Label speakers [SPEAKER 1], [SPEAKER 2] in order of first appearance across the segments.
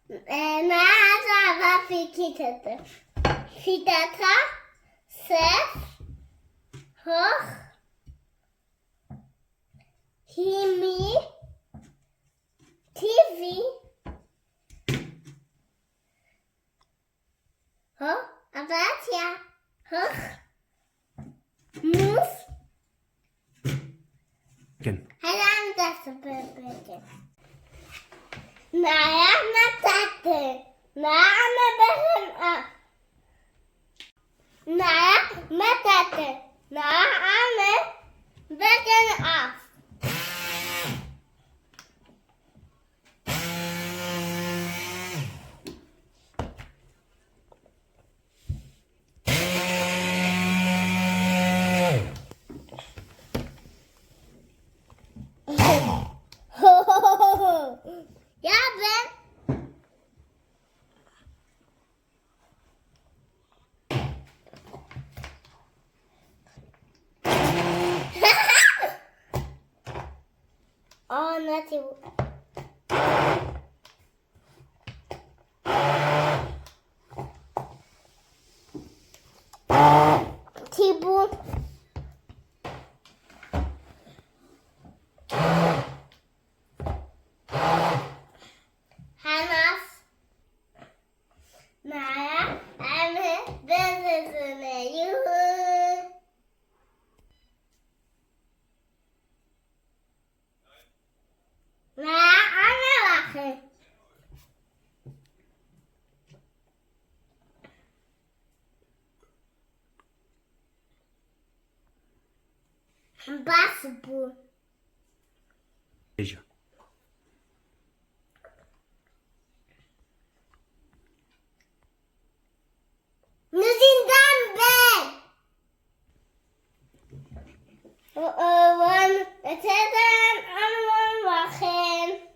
[SPEAKER 1] Merhaba fêkî tadı. Fidata, sef, hoch, himi, tivi, ho, Awaz ya, hoch, mus, hemen de böyle. Naya tatlı. Naya benim a. Naya tatlı. Naya benim a. Ya ben nasıl? Tibu. Hanas. Naya. Emi. Bezesine. Yuhu. Naya. Anne bakın. Bas bu. Nuzinden ben. Oğlan öteden anlam bakın.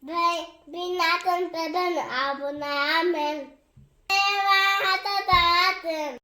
[SPEAKER 1] Ve binatın beden abone olun. Eyvah hata dağıtın.